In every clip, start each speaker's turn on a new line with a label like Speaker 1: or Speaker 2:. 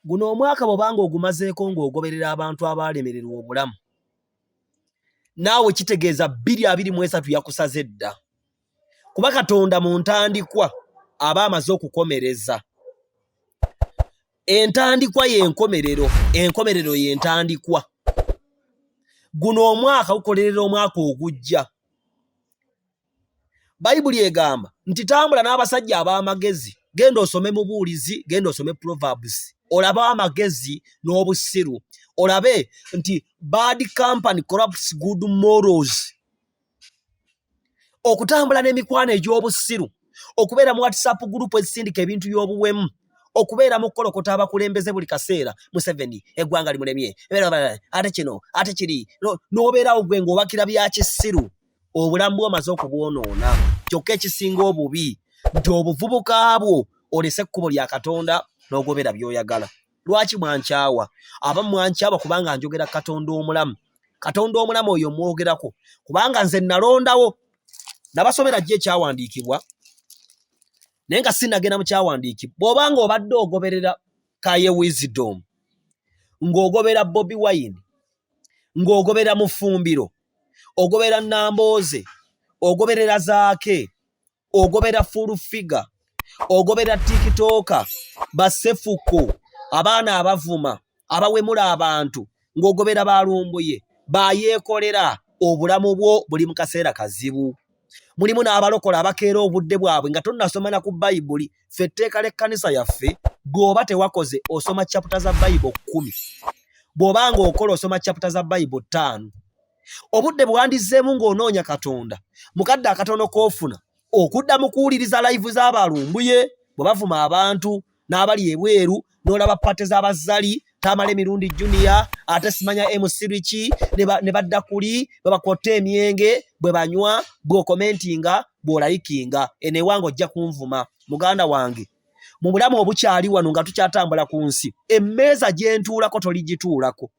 Speaker 1: Guno omwaka bw'obanga ogumazeeko ng'ogoberera abantu abalemererwa obulamu, naawe kitegeeza 2023 yakusaze dda. Kuba Katonda mu ntandikwa aba amaze okukomereza. Entandikwa y'enkomerero, enkomerero y'entandikwa. Guno omwaka gukolerera omwaka ogujja. Bayibuli egamba nti tambula n'abasajja ab'amagezi, genda osome Mubuulizi, genda osome Proverbs, olabe amagezi n'obusiru, olabe nti bad company corrupts good morals. Okutambula n'emikwano egy'obusiru, okubeera mu WhatsApp group ezisindika ebintu by'obuwemu, okubeera mu kolokota abakulembeze buli kaseera, Museveni eggwanga limulemye, ate kino ate kiri, n'obeerawo gwe ng'obakira bya kisiru, obulamu bw'omaze okubwonoona. Kyokka ekisinga obubi nti obuvubuka bwo olese ekkubo lya Katonda n'ogobera by'oyagala. Lwaki mwankyawa? Abamu mwankyawa kubanga njogera Katonda omulamu. Katonda omulamu oyo mwogerako kubanga nze nalondawo. Nabasomera gye ekyawandiikibwa naye nga sinnagenda mu kyawandiikibwa. Bw'obanga obadde ogoberera Kaye Wisdom, ng'ogobera Bobi Wine, ng'ogobera Mufumbiro, ogobera Nambooze, ogoberera Zaake, ogobera Full Figure, ogobera TikToker, Basefuko, abaana abavuma, abawemula abantu, ng'ogobera Lumbuye, bayeekolera, obulamu bwo buli mu kaseera kazibu. Mulimu n'abalokola abakeera obudde bwabwe nga tonnasoma na ku Bayibuli. Ffe etteeka l'ekkanisa yaffe, bw'oba tewakoze osoma chapter za Bayibuli 10. Bw'obanga okola osoma chapter za Bayibuli 5. Obudde bwandizzeemu ng'onoonya Katonda, mukadde akatono k'ofuna okudda mu kuwuliriza live z'abalumbuye bwe bavuma abantu n'abali ebweru, n'olaba pate z'abazzali Tamala emirundi Junior, ate simanya MC Richi, ne badda kuli babakotta emyenge bwe banywa, bw'okomentinga, bw'olayikinga. Enewange ojja kunvuma. Muganda wange, mu bulamu obukyali wano nga tukyatambula ku nsi, emmeeza gye ntuulako toligituulako.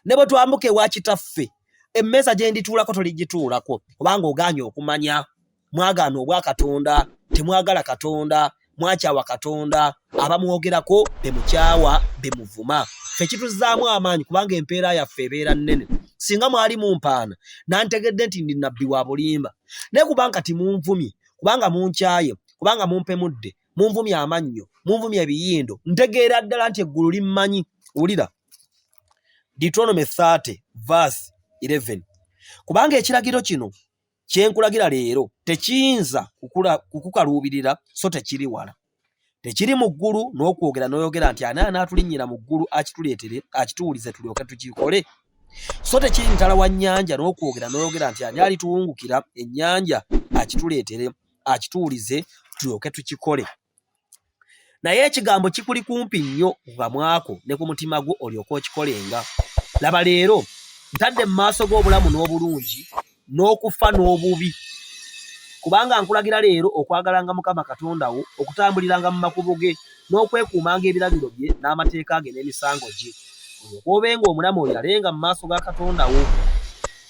Speaker 1: Ne bwe twambuka ewa kitaffe, emmeeza gye ndituulako toligituulako, kubanga ogaanye okumanya. Mwagaana obwa Katonda, temwagala Katonda, mwakyawa Katonda, abamwogerako bemukyawa, bemuvuma. Ffe kituzaamu amaanyi kubanga empeera yaffe ebeera nnene. Singa mwali mumpaana nantegedde nti ndi nabbi wa bulimba, naye kubanga timunvumye, kubanga munkyaye, kubanga mumpemudde, munvumye amannyo, munvumye ebiyindo, ntegeera ddala nti eggulu limmanyi. Wulira Deuteronomy 30 verse 11. Kubanga ekiragiro kino kyenkulagira leero tekiyinza kukukaluubirira, so tekiri wala. Tekiri mu ggulu n'okwogera n'oyogera nti ani anaatulinnyira mu ggulu akituleetere, akituwulize tulyoke tukikole. So tekiri ntala wa nnyanja n'okwogera n'oyogera nti ani alituwungukira ennyanja akituleetere, akituwulize tulyoke tukikole. Naye ekigambo kikuli kumpi nnyo ku kamwako ne ku mutima gwo olyoke okikolenga. Laba leero ntadde mu maaso g'obulamu n'obulungi n'okufa n'obubi. Kubanga nkulagira leero okwagalanga Mukama Katonda wo, okutambuliranga mu makubo ge, n'okwekuumanga ebiragiro bye n'amateeka ge n'emisango gye. Olyoke obenga omulamu oyo alenga mu maaso ga Katonda wo,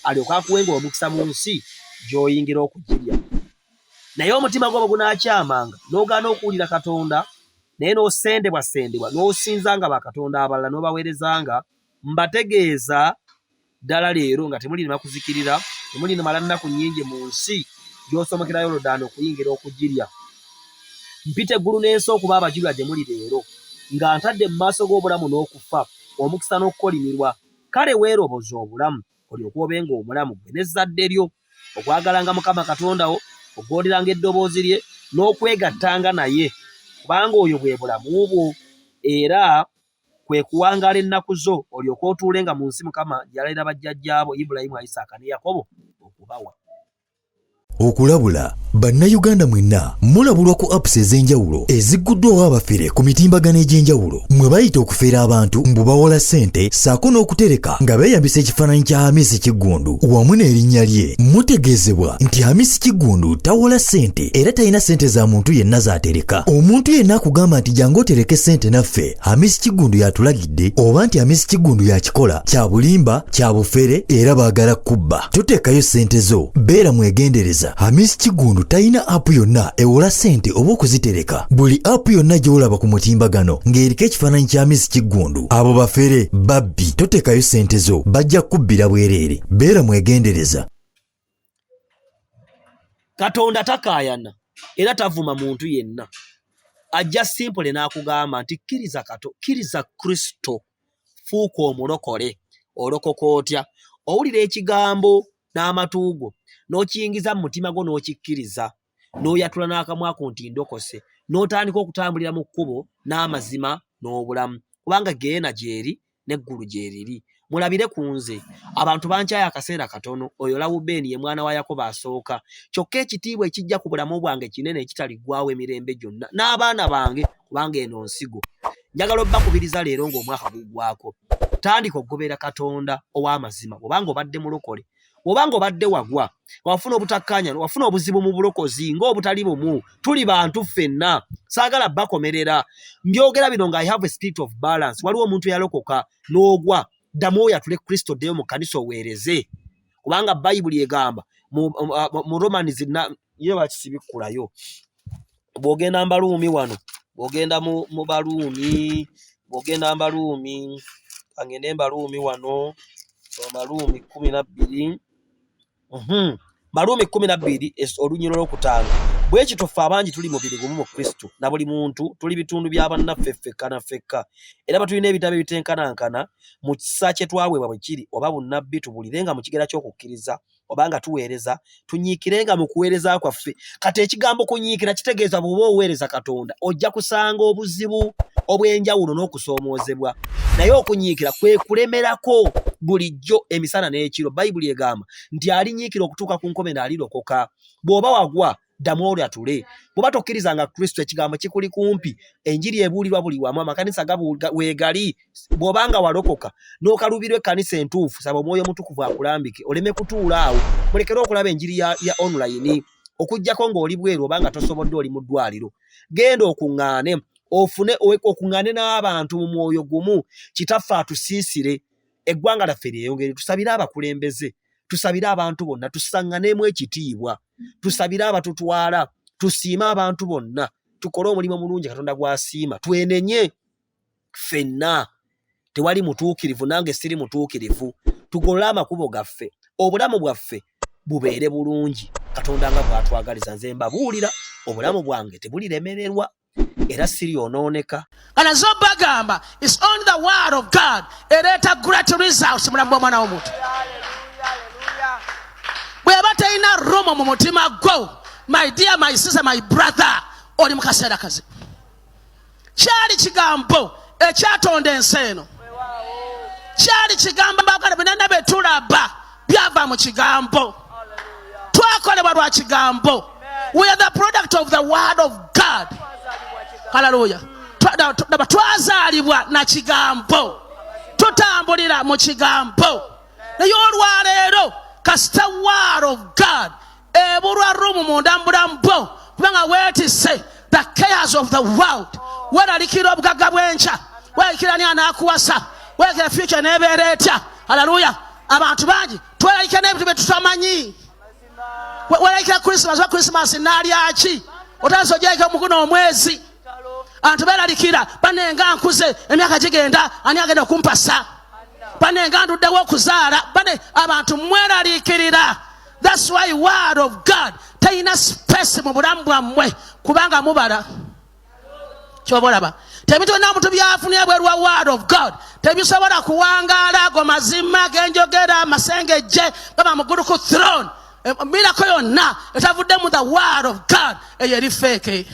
Speaker 1: alyoke akuwenga omukisa mu nsi gy'oyingira okugirya. Naye omutima gwo bwe gunaakyamanga n'ogaana okuwulira Katonda, naye n'osendebwasendebwa n'osinzanga bakatonda abalala n'obaweerezanga, mbategeeza ddala leero nga temulirima kuzikirira, temulirima nnaku nnyingi mu nsi gy'osomokera Yoludaani okuyingira okugirya. Mpita eggulu n'ensi okuba abajulira gye muli leero, nga ntadde mu maaso g'obulamu n'okufa, omukisa n'okukolimirwa. Kale weeroboze obulamu, olyoke obenga omulamu gwe n'ezzadde lyo, okwagalanga Mukama Katonda wo, okugonderanga eddoboozi lye, n'okwegattanga naye, kubanga oyo bwe bulamu bwo, era kwe kuwangaala ennaku zo, olyoke otuulenga mu nsi Mukama yalayira bajjajjaabo Ibulayimu, Isaaka ne Yakobo okubawa.
Speaker 2: Okulabula bannayuganda mwenna mulabulwa ku apps ez'enjawulo ezigguddwawo abafere ku mitimbagano egy'enjawulo mwe bayita okufeera abantu mbu bawola ssente ssaako n'okutereka nga beeyambisa ekifaananyi kya Hamisi Kiggundu wamu n'erinnya lye. Mutegeezebwa nti Hamisi Kiggundu tawola ssente era talina ssente za muntu yenna z'atereka. Omuntu yenna akugamba nti jangu otereke ssente naffe Hamisi Kiggundu yatulagidde, oba nti Hamisi Kiggundu yakikola, kya bulimba, kya bufere era baagala kubba. Toteekayo ssente zo, beera mwegendereza. okutegeeza Hamisi Kigundu talina apu yonna ewola ssente oba okuzitereka. Buli apu yonna gy'olaba ku mutimbagano ng'eriko ekifaananyi kya Hamisi Kigundu, abo bafere babbi, totekayo ssente zo, bajja kubbira bwereere. Beera mwegendereza.
Speaker 1: Katonda takaayana era tavuma muntu yenna. Ajja simple n'akugamba nti kkiriza Kristo, fuuka omulokole. Olokoka otya? Owulira ekigambo n'amatuugo n'okiyingiza mu mutima gwo n'okikkiriza, n'oyatula n'akamwa ko nti ndokose, n'otandika okutambulira mu kkubo n'amazima n'obulamu, kubanga geena gyeri n'eggulu gyeriri. Mulabire ku nze, abantu bankyaya akaseera katono. Oyo Lawubeeni ye mwana wa Yakobo asooka, kyokka ekitiibwa ekijja ku bulamu bwange kinene ekitaliggwaawo emirembe gyonna, n'abaana bange, kubanga eno nsigo. Njagala obbakubiriza leero ng'omwaka guggwako, tandika okugoberera Katonda ow'amazima. Bw'obanga obadde mulokole, bw'obanga obadde wagwa, wafuna obutakkaanya, wafuna obuzibu mu bulokozi ng'obutali bumu, tuli bantu ffenna. Saagala bakomerera. Mbyogera bino nga I have a spirit of balance. Waliwo omuntu yalokoka n'ogwa, ddamu oyatule Kristo, ddeyo mu kkanisa oweereze, kubanga Bayibuli egamba mu Romans ye bakisibikkulayo. Bw'ogenda Mbaluumi wano, bw'ogenda mu Baluumi, bw'ogenda Mbaluumi, angende Mbaluumi wano, Baluumi 12, Baluumi 12 olunyiro lw'okutaano. Bwe kityo ffe abangi tuli mubiri gumu mu Kristo, na buli muntu tuli bitundu bya bannaffe ffekka na ffekka, era batulina ebitabo ebitenkanankana mu kisa kye twaweebwa bwe kiri, oba bunnabbi tubulirenga mu kigera ky'okukkiriza, oba nga tuweereza, tunyiikirenga mu kuweereza kwaffe. Kati ekigambo kunyiikira kitegeeza bw'oba oweereza Katonda ojja kusanga obuzibu obw'enjawulo n'okusoomoozebwa, naye okunyiikira kwe kulemerako bulijjo emisana n'ekiro. Bayibuli egamba nti alinyiikira okutuuka ku nkomera alirokoka. Bw'oba wagwa, ddamu olyatule. Bw'oba tokkirizanga Kristo, ekigambo kikuli kumpi, enjiri ebuulirwa buli wamu, amakanisa weegali. Bw'obanga walokoka n'okalubirwa ekkanisa entuufu, saba Omwoyo Mutukuvu akulambike, oleme kutuula awo. Mulekere okulaba enjiri ya online, okuggyako ng'oli bweru obanga tosobodde oli mu ddwaliro. Genda okuŋŋaane, ofune okuŋŋaane n'abantu mu mwoyo gumu. Kitaffe atusiisire, eggwanga laffe lyeyongere. Tusabire abakulembeze, tusabire abantu bonna, tusaŋŋaneemu ekitiibwa, tusabire abatutwala, tusiime abantu bonna, tukole omulimu mulungi Katonda gw'asiima. Twenenye ffenna, tewali mutuukirivu, nange siri mutuukirivu. Tugolole amakubo gaffe, obulamu bwaffe bubeere bulungi Katonda nga bw'atwagaliza. Nze mbabuulira, obulamu bwange tebuliremererwa era siryonooneka.
Speaker 3: Kana zo bagamba is on the word of God ereeta great results mu bulamu bw'omwana w'omuntu. Bw'eba terina Romo mu mutima gwo, my dear, my sister, my brother, oli mu kaseera kazibu. Kyali kigambo ekyatonda ensi eno, kyali kigambo mbagala bonna be tulaba byava mu kigambo, twakolebwa lwa kigambo. We are the product of the word of God. Hallelujah. Twazaalibwa na kigambo, tutambulira mu kigambo. Naye olwaleero kasita word of God ebulwa rumu munda mu bulamu bwo, kubanga weetisse the cares of the world. Weeralikira obugagga bw'enkya, weeralikira ani anaakuwasa, weeralikira future n'ebeera etya. Hallelujah. Abantu bangi tweralikira n'ebintu bye tutamanyi. Weeralikira Christmas n'alya ki, otanso gyeka omuguno omwezi. Abantu beeralikira banenga nkuze, emyaka gigenda, ani agenda okumpasa, banenga nduddewo okuzaala. Abantu mweraliikirira. That's why word of God terina space mu bulamu bwammwe, kubanga mubala. Kyoba olaba tebintu byonna omuntu byafunira bweru wa word of God tebisobola kuwangaala ago mazima genjogera amasengejje baba mugulu ku throne. Mirako yonna etavudde mu the word of God eyo eri fake.